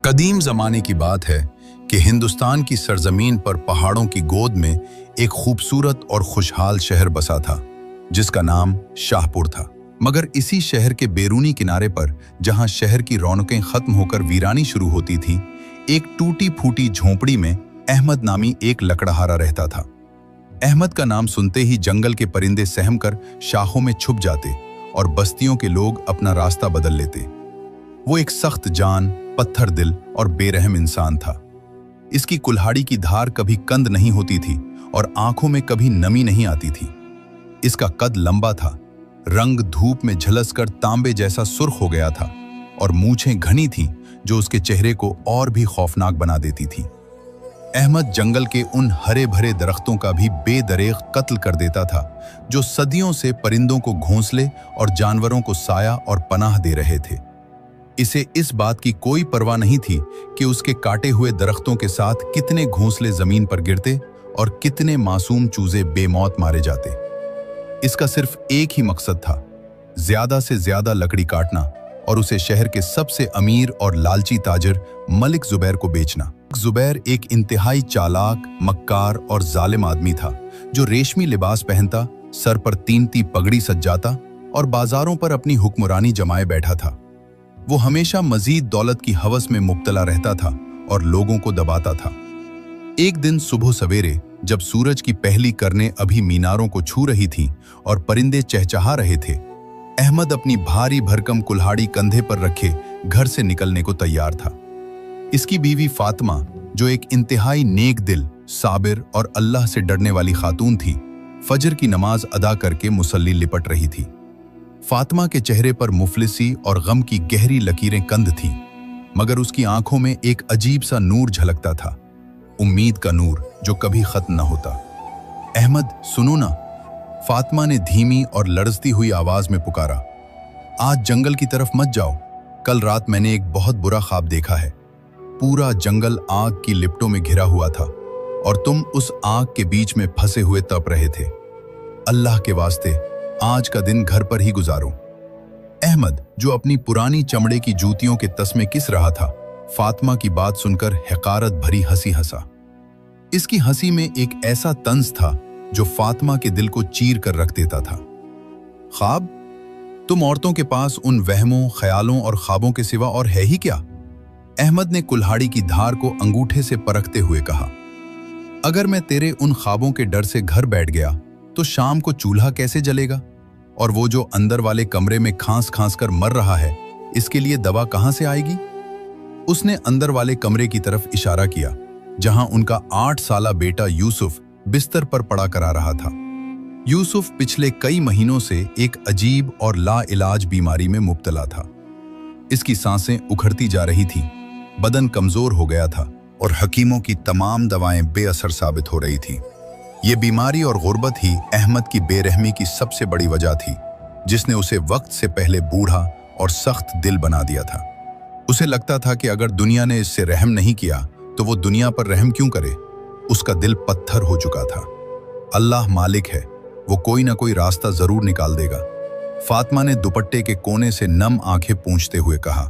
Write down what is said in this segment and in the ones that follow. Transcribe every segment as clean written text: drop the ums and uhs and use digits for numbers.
कदीम ज़माने की बात है कि हिंदुस्तान की सरजमीन पर पहाड़ों की गोद में एक खूबसूरत और खुशहाल शहर बसा था जिसका नाम शाहपुर था। मगर इसी शहर के बैरूनी किनारे पर, जहां शहर की रौनकें खत्म होकर वीरानी शुरू होती थी, एक टूटी फूटी झोंपड़ी में अहमद नामी एक लकड़हारा रहता था। अहमद का नाम सुनते ही जंगल के परिंदे सहमकर शाखों में छुप जाते और बस्तियों के लोग अपना रास्ता बदल लेते। वो एक सख्त जान, पत्थर दिल और बेरहम इंसान था। इसकी कुल्हाड़ी की धार कभी कंद नहीं होती थी और आंखों में कभी नमी नहीं आती थी। इसका कद लंबा था, रंग धूप में झलसकर तांबे जैसा सुर्ख हो गया था और मूंछें घनी थीं जो उसके चेहरे को और भी खौफनाक बना देती थी। अहमद जंगल के उन हरे भरे दरख्तों का भी बेदरेग कत्ल कर देता था जो सदियों से परिंदों को घोंसले और जानवरों को साया और पनाह दे रहे थे। इसे इस बात की कोई परवाह नहीं थी कि उसके काटे हुए दरख्तों के साथ कितने घोंसले जमीन पर गिरते और कितने मासूम चूजे बेमौत मारे जाते। इसका सिर्फ एक ही मकसद था, ज्यादा से ज्यादा लकड़ी काटना और उसे शहर के सबसे अमीर और लालची ताजिर मलिक जुबैर को बेचना। जुबैर एक इंतहाई चालाक, मक्कार और जालिम आदमी था जो रेशमी लिबास पहनता, सर पर तीनती पगड़ी सजाता और बाजारों पर अपनी हुक्मरानी जमाए बैठा था। वो हमेशा मजीद दौलत की हवस में मुब्तला रहता था और लोगों को दबाता था। एक दिन सुबह सवेरे, जब सूरज की पहली किरणें अभी मीनारों को छू रही थीं और परिंदे चहचहा रहे थे, अहमद अपनी भारी भरकम कुल्हाड़ी कंधे पर रखे घर से निकलने को तैयार था। इसकी बीवी फातिमा, जो एक इंतहाई नेक दिल, साबिर और अल्लाह से डरने वाली खातून थी, फजर की नमाज अदा करके मुसल्ली लिपट रही थी। फातिमा के चेहरे पर मुफलिसी और गम की गहरी लकीरें कंद थीं, मगर उसकी आंखों में एक अजीब सा नूर झलकता था, उम्मीद का नूर जो कभी खत्म न होता। अहमद, सुनो ना, फातिमा ने धीमी और लड़जती हुई आवाज में पुकारा। आज जंगल की तरफ मत जाओ। कल रात मैंने एक बहुत बुरा ख्वाब देखा है। पूरा जंगल आग की लिपटों में घिरा हुआ था और तुम उस आग के बीच में फंसे हुए तप रहे थे। अल्लाह के वास्ते आज का दिन घर पर ही गुजारो। अहमद, जो अपनी पुरानी चमड़े की जूतियों के तस्मे किस रहा था, फातिमा की बात सुनकर हकारत भरी हंसी हंसा। इसकी हंसी में एक ऐसा तंज था जो फातिमा के दिल को चीर कर रख देता था। ख्वाब? तुम औरतों के पास उन वहमों, ख्यालों और ख्वाबों के सिवा और है ही क्या? अहमद ने कुल्हाड़ी की धार को अंगूठे से परखते हुए कहा। अगर मैं तेरे उन ख्वाबों के डर से घर बैठ गया तो शाम को चूल्हा कैसे जलेगा? और वो जो अंदर वाले कमरे में खांस खांस कर मर रहा है, इसके लिए दवा कहां से आएगी? उसने अंदर वाले कमरे की तरफ इशारा किया जहां उनका 8 साला बेटा यूसुफ बिस्तर पर पड़ा करा रहा था। यूसुफ पिछले कई महीनों से एक अजीब और लाइलाज बीमारी में मुब्तला था। इसकी सांसें उखड़ती जा रही थीं, बदन कमजोर हो गया था और हकीमों की तमाम दवाएं बेअसर साबित हो रही थीं। ये बीमारी और गुर्बत ही अहमद की बेरहमी की सबसे बड़ी वजह थी, जिसने उसे वक्त से पहले बूढ़ा और सख्त दिल बना दिया था। उसे लगता था कि अगर दुनिया ने इससे रहम नहीं किया तो वो दुनिया पर रहम क्यों करे? उसका दिल पत्थर हो चुका था। अल्लाह मालिक है, वो कोई ना कोई रास्ता जरूर निकाल देगा। फातिमा ने दुपट्टे के कोने से नम आंखें पूंछते हुए कहा।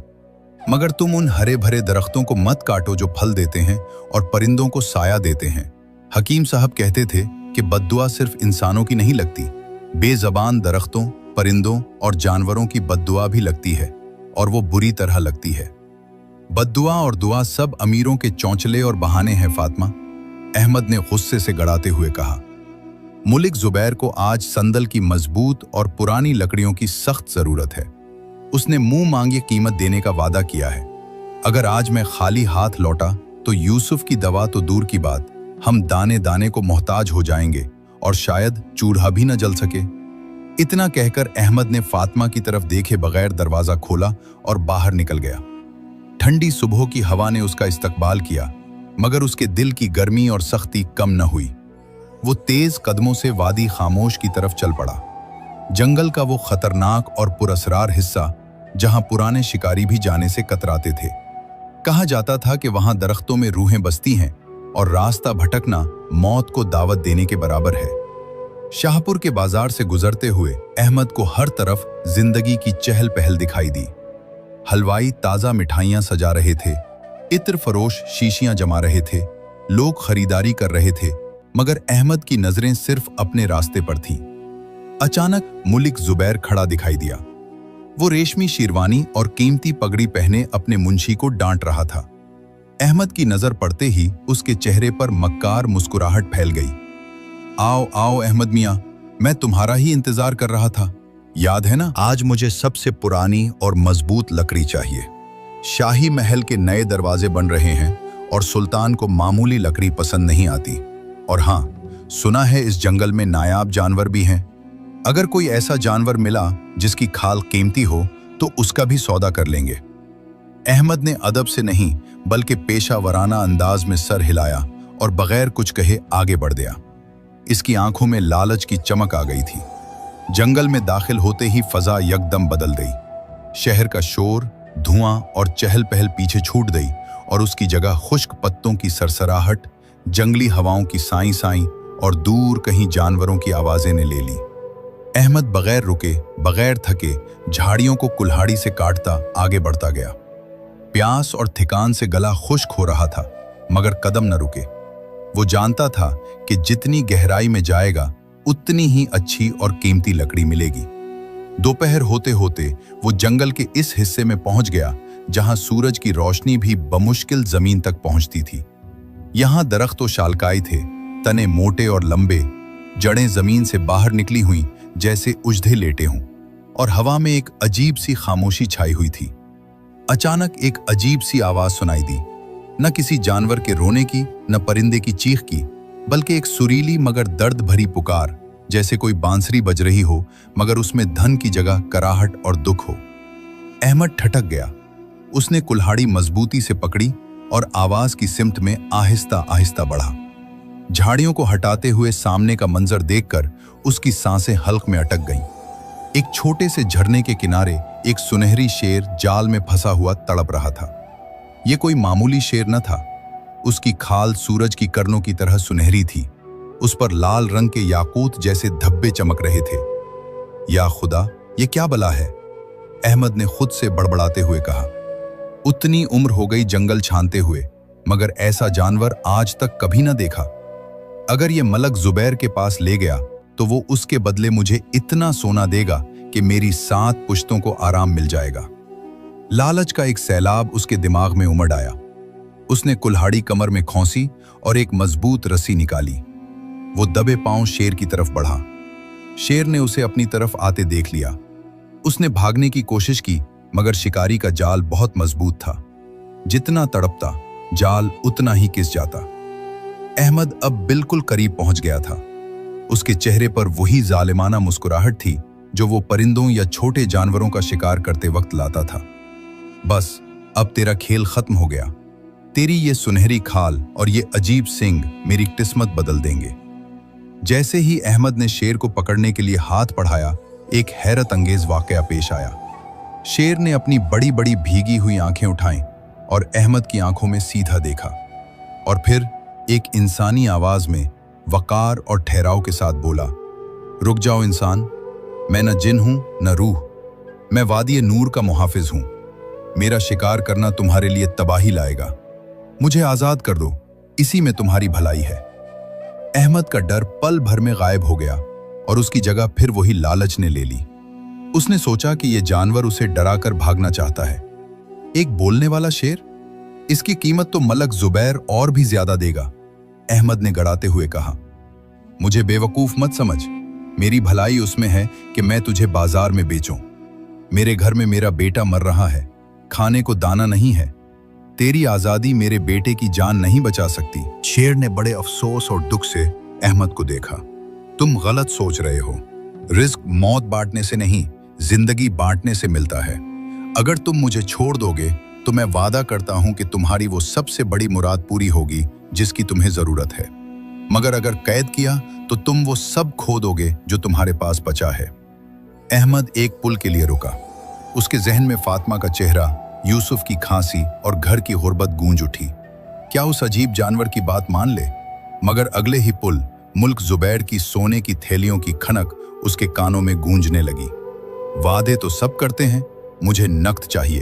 मगर तुम उन हरे भरे दरख्तों को मत काटो जो फल देते हैं और परिंदों को साया देते हैं। हकीम साहब कहते थे कि बद्दुआ सिर्फ इंसानों की नहीं लगती, बेज़बान दरख्तों, परिंदों और जानवरों की बद्दुआ भी लगती है, और वो बुरी तरह लगती है। बद्दुआ और दुआ सब अमीरों के चौंचले और बहाने हैं फातिमा, अहमद ने गुस्से से गड़ाते हुए कहा। मलिक जुबैर को आज संदल की मजबूत और पुरानी लकड़ियों की सख्त जरूरत है। उसने मुंह मांगी कीमत देने का वादा किया है। अगर आज मैं खाली हाथ लौटा तो यूसुफ की दवा तो दूर की बात, हम दाने दाने को मोहताज हो जाएंगे और शायद चूल्हा भी न जल सके। इतना कहकर अहमद ने फातिमा की तरफ देखे बगैर दरवाजा खोला और बाहर निकल गया। ठंडी सुबह की हवा ने उसका इस्तकबाल किया, मगर उसके दिल की गर्मी और सख्ती कम न हुई। वो तेज कदमों से वादी खामोश की तरफ चल पड़ा, जंगल का वो खतरनाक और पुरअसरार हिस्सा जहां पुराने शिकारी भी जाने से कतराते थे। कहा जाता था कि वहां दरख्तों में रूहें बसती हैं और रास्ता भटकना मौत को दावत देने के बराबर है। शाहपुर के बाजार से गुजरते हुए अहमद को हर तरफ जिंदगी की चहल पहल दिखाई दी। हलवाई ताज़ा मिठाइयाँ सजा रहे थे, इत्र फरोश शीशियां जमा रहे थे, लोग खरीदारी कर रहे थे, मगर अहमद की नजरें सिर्फ अपने रास्ते पर थीं। अचानक मलिक जुबैर खड़ा दिखाई दिया। वो रेशमी शेरवानी और कीमती पगड़ी पहने अपने मुंशी को डांट रहा था। अहमद की नजर पड़ते ही उसके चेहरे पर मक्कार मुस्कुराहट फैल गई। आओ आओ अहमद मियां, मैं तुम्हारा ही इंतजार कर रहा था, याद है ना? आज मुझे सबसे पुरानी और मजबूत लकड़ी चाहिए। शाही महल के नए दरवाजे बन रहे हैं और सुल्तान को मामूली लकड़ी पसंद नहीं आती। और हाँ, सुना है इस जंगल में नायाब जानवर भी हैं। अगर कोई ऐसा जानवर मिला जिसकी खाल कीमती हो तो उसका भी सौदा कर लेंगे। अहमद ने अदब से नहीं बल्कि पेशावराना अंदाज में सर हिलाया और बगैर कुछ कहे आगे बढ़ गया। इसकी आंखों में लालच की चमक आ गई थी। जंगल में दाखिल होते ही फजा यकदम बदल गई। शहर का शोर, धुआं और चहल पहल पीछे छूट गई और उसकी जगह खुश्क पत्तों की सरसराहट, जंगली हवाओं की साई साई और दूर कहीं जानवरों की आवाजें ने ले ली। अहमद बगैर रुके, बगैर थके, झाड़ियों को कुल्हाड़ी से काटता आगे बढ़ता गया। प्यास और थकान से गला खुश्क हो रहा था, मगर कदम न रुके। वो जानता था कि जितनी गहराई में जाएगा उतनी ही अच्छी और कीमती लकड़ी मिलेगी। दोपहर होते होते वो जंगल के इस हिस्से में पहुंच गया जहां सूरज की रोशनी भी बमुश्किल जमीन तक पहुंचती थी। यहां दरख्त व शालकाई थे, तने मोटे और लंबे, जड़ें जमीन से बाहर निकली हुई जैसे उजधे लेटे हों, और हवा में एक अजीब सी खामोशी छाई हुई थी। अचानक एक अजीब सी आवाज सुनाई दी, न किसी जानवर के रोने की, न परिंदे की चीख की, बल्कि एक सुरीली मगर दर्द भरी पुकार, जैसे कोई बांसुरी बज रही हो मगर उसमें धन की जगह कराहट और दुख हो। अहमद ठटक गया। उसने कुल्हाड़ी मजबूती से पकड़ी और आवाज की सिमत में आहिस्ता आहिस्ता बढ़ा। झाड़ियों को हटाते हुए सामने का मंजर देखकर उसकी सांसें हल्क में अटक गईं। एक छोटे से झरने के किनारे एक सुनहरी शेर जाल में फंसा हुआ तड़प रहा था। यह कोई मामूली शेर न था। उसकी खाल सूरज की करनों की तरह सुनहरी थी। उस पर लाल रंग के याकूत जैसे धब्बे चमक रहे थे। या खुदा, ये क्या बला है? अहमद ने खुद से बड़बड़ाते हुए कहा। उतनी उम्र हो गई जंगल छानते हुए, मगर ऐसा जानवर आज तक कभी न देखा। अगर ये मलक जुबैर के पास ले गया तो वो उसके बदले मुझे इतना सोना देगा कि मेरी 7 पुश्तों को आराम मिल जाएगा। लालच का एक सैलाब उसके दिमाग में उमड़ आया। उसने कुल्हाड़ी कमर में खौंसी और एक मजबूत रस्सी निकाली। वो दबे पांव शेर की तरफ बढ़ा। शेर ने उसे अपनी तरफ आते देख लिया। उसने भागने की कोशिश की, मगर शिकारी का जाल बहुत मजबूत था। जितना तड़पता, जाल उतना ही किस जाता। अहमद अब बिल्कुल करीब पहुंच गया था। उसके चेहरे पर वही जालिमाना मुस्कुराहट थी जो वो परिंदों या छोटे जानवरों का शिकार करते वक्त लाता था। बस, अब तेरा खेल खत्म हो गया। तेरी ये सुनहरी खाल और ये अजीब सींग मेरी किस्मत बदल देंगे। जैसे ही अहमद ने शेर को पकड़ने के लिए हाथ बढ़ाया, एक हैरत अंगेज वाकया पेश आया। शेर ने अपनी बड़ी बड़ी भीगी हुई आंखें उठाईं और अहमद की आंखों में सीधा देखा, और फिर एक इंसानी आवाज में वकार और ठहराव के साथ बोला, रुक जाओ इंसान, मैं न जिन हूं न रूह, मैं वादी नूर का मुहाफिज हूं। मेरा शिकार करना तुम्हारे लिए तबाही लाएगा। मुझे आजाद कर दो, इसी में तुम्हारी भलाई है। अहमद का डर पल भर में गायब हो गया और उसकी जगह फिर वही लालच ने ले ली। उसने सोचा कि यह जानवर उसे डराकर भागना चाहता है। एक बोलने वाला शेर, इसकी कीमत तो मलक जुबैर और भी ज्यादा देगा। अहमद ने गड़ाते हुए कहा, मुझे बेवकूफ मत समझ। मेरी भलाई उसमें है कि मैं तुझे बाजार में बेचूं। मेरे घर में मेरा बेटा मर रहा है, खाने को दाना नहीं है। तेरी आजादी मेरे बेटे की जान नहीं बचा सकती। शेर ने बड़े अफसोस और दुख से अहमद को देखा। तुम गलत सोच रहे हो। रिस्क मौत बांटने से नहीं, जिंदगी बांटने से मिलता है। अगर तुम मुझे छोड़ दोगे तो मैं वादा करता हूं कि तुम्हारी वो सबसे बड़ी मुराद पूरी होगी जिसकी तुम्हें जरूरत है। मगर अगर कैद किया तो तुम वो सब खो दोगे जो तुम्हारे पास बचा है। अहमद एक पुल के लिए रुका। उसके जहन में फातिमा का चेहरा, यूसुफ की खांसी और घर की गुर्बत गूंज उठी। क्या उस अजीब जानवर की बात मान ले? मगर अगले ही पुल मुल्क जुबैर की सोने की थैलियों की खनक उसके कानों में गूंजने लगी। वादे तो सब करते हैं, मुझे नकद चाहिए।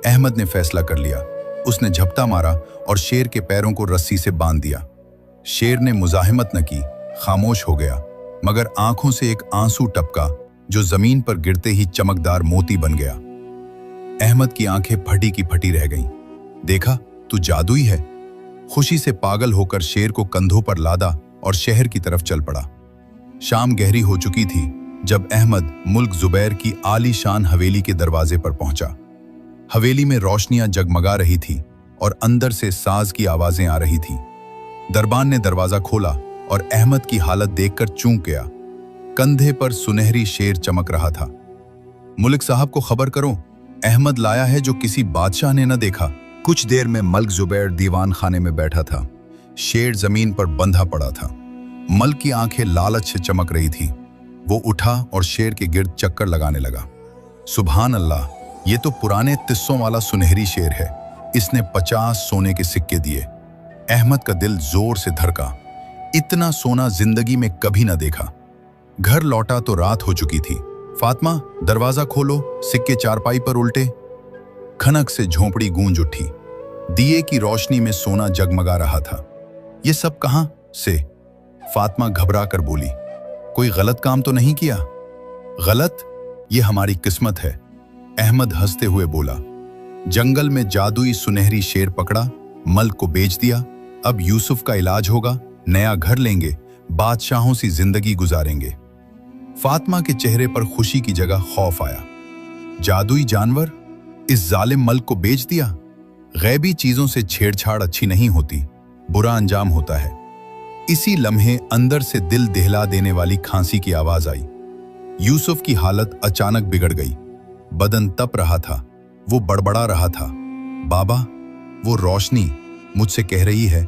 अहमद ने फैसला कर लिया। उसने झपटा मारा और शेर के पैरों को रस्सी से बांध दिया। शेर ने मुजाहिमत न की, खामोश हो गया, मगर आंखों से एक आंसू टपका जो जमीन पर गिरते ही चमकदार मोती बन गया। अहमद की आंखें फटी की फटी रह गईं। देखा, तू जादुई है। खुशी से पागल होकर शेर को कंधों पर लादा और शहर की तरफ चल पड़ा। शाम गहरी हो चुकी थी जब अहमद मुल्क जुबैर की आलीशान हवेली के दरवाजे पर पहुंचा। हवेली में रोशनियां जगमगा रही थी और अंदर से साज की आवाजें आ रही थीं। दरबान ने दरवाजा खोला और अहमद की हालत देखकर चूक गया। कंधे पर सुनहरी शेर चमक रहा था। मुल्क साहब को खबर करो, अहमद लाया है जो किसी बादशाह ने न देखा। कुछ देर में मल्क जुबैर दीवान खाने में बैठा था। शेर जमीन पर बंधा पड़ा था। मल्क की आंखें लालच से चमक रही थी। वो उठा और शेर के गिर्द चक्कर लगाने लगा। सुभान अल्लाह, ये तो पुराने तिस्सों वाला सुनहरी शेर है। इसने 50 सोने के सिक्के दिए। अहमद का दिल जोर से धड़का। इतना सोना जिंदगी में कभी ना देखा। घर लौटा तो रात हो चुकी थी। फातिमा, दरवाजा खोलो, सिक्के चारपाई पर उल्टे। खनक से झोंपड़ी गूंज उठी। दिए की रोशनी में सोना जगमगा रहा था। ये सब कहां से? फातिमा घबरा कर बोली, कोई गलत काम तो नहीं किया? गलत? ये हमारी किस्मत है। अहमद हंसते हुए बोला, जंगल में जादुई सुनहरी शेर पकड़ा, मल्क को बेच दिया। अब यूसुफ का इलाज होगा, नया घर लेंगे, बादशाहों सी जिंदगी गुजारेंगे। फातिमा के चेहरे पर खुशी की जगह खौफ आया। जादुई जानवर? इस जालिम मल्क को बेच दिया? गैबी चीजों से छेड़छाड़ अच्छी नहीं होती, बुरा अंजाम होता है। इसी लम्हे अंदर से दिल दहला देने वाली खांसी की आवाज आई। यूसुफ की हालत अचानक बिगड़ गई। बदन तप रहा था। वो बड़बड़ा रहा था, बाबा, वो रोशनी मुझसे कह रही है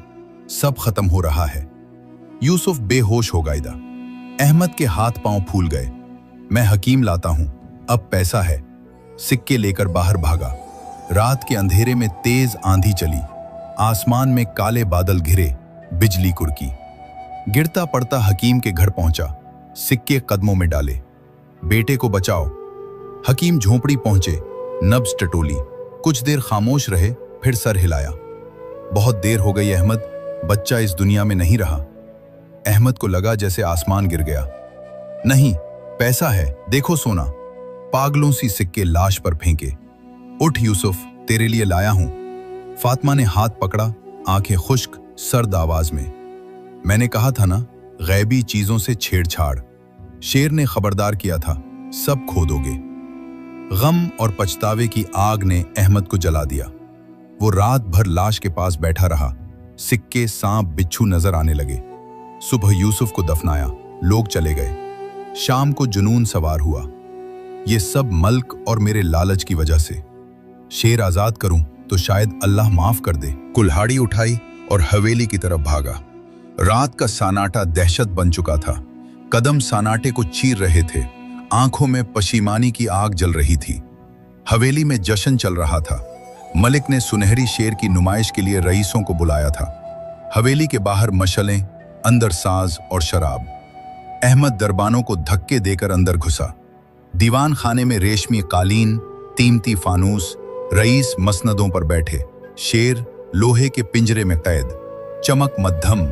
सब खत्म हो रहा है। यूसुफ बेहोश हो गया। अहमद के हाथ पांव फूल गए। मैं हकीम लाता हूं, अब पैसा है। सिक्के लेकर बाहर भागा। रात के अंधेरे में तेज आंधी चली। आसमान में काले बादल घिरे, बिजली कुड़की। गिरता पड़ता हकीम के घर पहुंचा। सिक्के कदमों में डाले। बेटे को बचाओ। हकीम झोंपड़ी पहुंचे, नब्ज टटोली। कुछ देर खामोश रहे, फिर सर हिलाया। बहुत देर हो गई अहमद, बच्चा इस दुनिया में नहीं रहा। अहमद को लगा जैसे आसमान गिर गया। नहीं, पैसा है, देखो सोना। पागलों सी सिक्के लाश पर फेंके। उठ यूसुफ, तेरे लिए लाया हूं। फातिमा ने हाथ पकड़ा, आंखें खुश्क, सर्द आवाज में। मैंने कहा था ना, गैबी चीजों से छेड़छाड़। शेर ने खबरदार किया था, सब खो दोगे। गम और पछतावे की आग ने अहमद को जला दिया। वो रात भर लाश के पास बैठा रहा। सिक्के, सांप, बिच्छू नजर आने लगे। सुबह यूसुफ को दफनाया, लोग चले गए। शाम को जुनून सवार हुआ। ये सब मल्क और मेरे लालच की वजह से। शेर आजाद करूं तो शायद अल्लाह माफ कर दे। कुल्हाड़ी उठाई और हवेली की तरफ भागा। रात का सन्नाटा दहशत बन चुका था। कदम सन्नाटे को चीर रहे थे। आंखों में पशीमानी की आग जल रही थी। हवेली में जश्न चल रहा था। मलिक ने सुनहरी शेर की नुमाइश के लिए रईसों को बुलाया था। हवेली के बाहर मशलें, अंदर साज और शराब। अहमद दरबानों को धक्के देकर अंदर घुसा। दीवान खाने में रेशमी कालीन, कीमती फानूस, रईस मसनदों पर बैठे। शेर लोहे के पिंजरे में कैद। चमक मध्यम,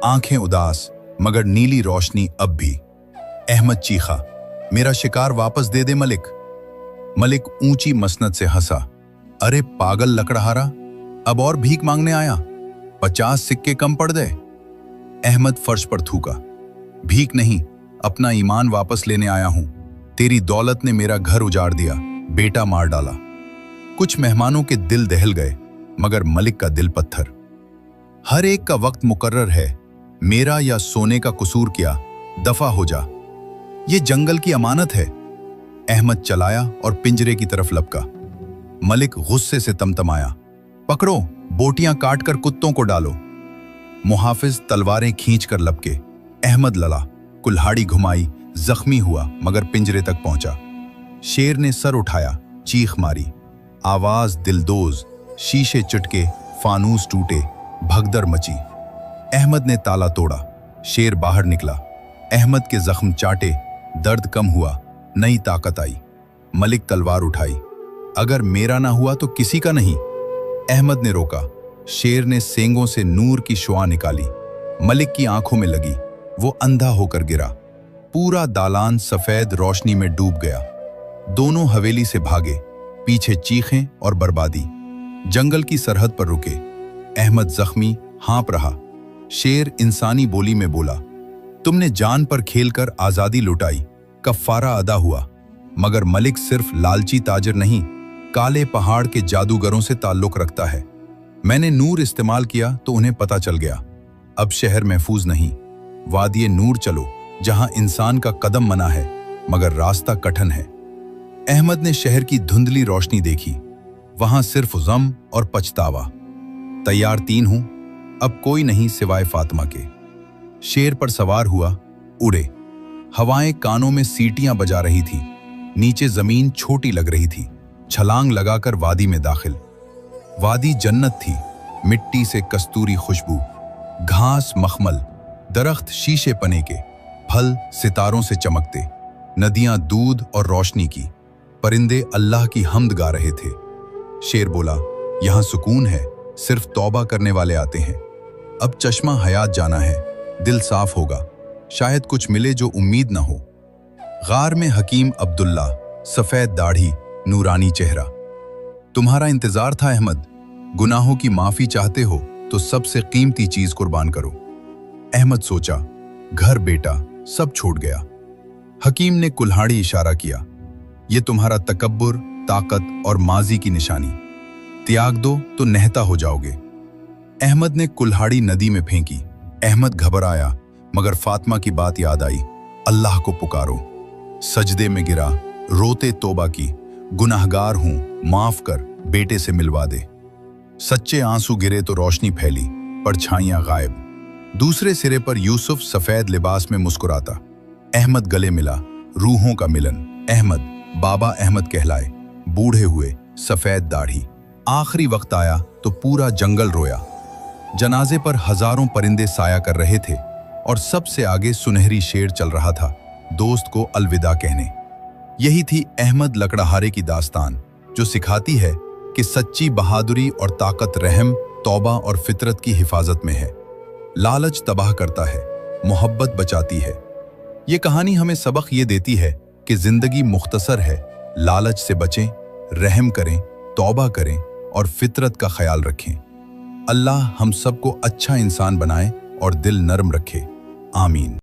आंखें उदास, मगर नीली रोशनी अब भी। अहमद चीखा, मेरा शिकार वापस दे दे मलिक। मलिक ऊंची मसनद से हंसा, अरे पागल लकड़हारा, अब और भीख मांगने आया? 50 सिक्के कम पड़ गए। अहमद फर्श पर थूका, भीख नहीं, अपना ईमान वापस लेने आया हूं। तेरी दौलत ने मेरा घर उजाड़ दिया, बेटा मार डाला। कुछ मेहमानों के दिल दहल गए, मगर मलिक का दिल पत्थर। हर एक का वक्त मुकर्रर है, मेरा या सोने का कसूर क्या? दफा हो जा, ये जंगल की अमानत है। अहमद चलाया और पिंजरे की तरफ लपका। मलिक गुस्से से तमतमाया, पकड़ो, बोटियां काटकर कुत्तों को डालो। मुहाफिज तलवारें खींचकर लपके। अहमद लड़ा, कुल्हाड़ी घुमाई, जख्मी हुआ मगर पिंजरे तक पहुंचा। शेर ने सर उठाया, चीख मारी, आवाज दिलदोज, शीशे चिटके, फानूस टूटे, भगदड़ मची। अहमद ने ताला तोड़ा। शेर बाहर निकला। अहमद के जख्म चाटे, दर्द कम हुआ, नई ताकत आई। मलिक तलवार उठाई, अगर मेरा ना हुआ तो किसी का नहीं। अहमद ने रोका। शेर ने सींगों से नूर की शुआ निकाली। मलिक की आंखों में लगी। वो अंधा होकर गिरा। पूरा दालान सफेद रोशनी में डूब गया। दोनों हवेली से भागे, पीछे चीखें और बर्बादी। जंगल की सरहद पर रुके। अहमद जख्मी, हाँप रहा। शेर इंसानी बोली में बोला, तुमने जान पर खेलकर आजादी लुटाई, कफ्फारा अदा हुआ। मगर मलिक सिर्फ लालची ताजिर नहीं, काले पहाड़ के जादूगरों से ताल्लुक रखता है। मैंने नूर इस्तेमाल किया तो उन्हें पता चल गया। अब शहर महफूज नहीं। वादिये नूर चलो, जहां इंसान का कदम मना है मगर रास्ता कठिन है। अहमद ने शहर की धुंधली रोशनी देखी। वहां सिर्फ गम और पछतावा। तैयार 3 हूं, अब कोई नहीं सिवाय फातिमा के। शेर पर सवार हुआ, उड़े। हवाएं कानों में सीटियां बजा रही थी। नीचे जमीन छोटी लग रही थी। छलांग लगाकर वादी में दाखिल। वादी जन्नत थी। मिट्टी से कस्तूरी खुशबू, घास मखमल, दरख्त शीशे पने के, फल सितारों से चमकते, नदियां दूध और रोशनी की, परिंदे अल्लाह की हम्द गा रहे थे। शेर बोला, यहां सुकून है, सिर्फ तौबा करने वाले आते हैं। अब चश्मा हयात जाना है, दिल साफ होगा, शायद कुछ मिले जो उम्मीद न हो। गार में हकीम अब्दुल्ला, सफेद दाढ़ी, नूरानी चेहरा। तुम्हारा इंतजार था अहमद। गुनाहों की माफी चाहते हो तो सबसे कीमती चीज कुर्बान करो। अहमद सोचा, घर बेटा सब छूट गया। हकीम ने कुल्हाड़ी इशारा किया, ये तुम्हारा तकब्बुर, ताकत और माजी की निशानी। त्याग दो तो नहता हो जाओगे। अहमद ने कुल्हाड़ी नदी में फेंकी। अहमद घबराया, मगर फातिमा की बात याद आई। अल्लाह को पुकारो। सजदे में गिरा, रोते तौबा की, गुनाहगार हूं, माफ कर, बेटे से मिलवा दे। सच्चे आंसू गिरे तो रोशनी फैली, परछाइयां गायब। दूसरे सिरे पर यूसुफ सफेद लिबास में मुस्कुराता। अहमद गले मिला, रूहों का मिलन। अहमद, बाबा अहमद कहलाए, बूढ़े हुए, सफेद दाढ़ी। आखिरी वक्त आया तो पूरा जंगल रोया। जनाजे पर हजारों परिंदे साया कर रहे थे और सबसे आगे सुनहरी शेर चल रहा था, दोस्त को अलविदा कहने। यही थी अहमद लकड़हारे की दास्तान, जो सिखाती है कि सच्ची बहादुरी और ताकत रहम, तौबा और फितरत की हिफाजत में है। लालच तबाह करता है, मोहब्बत बचाती है। ये कहानी हमें सबक ये देती है कि जिंदगी मुख्तसर है, लालच से बचें, रहम करें, तौबा करें और फितरत का ख्याल रखें। अल्लाह हम सबको अच्छा इंसान बनाए और दिल नरम रखे। आमीन।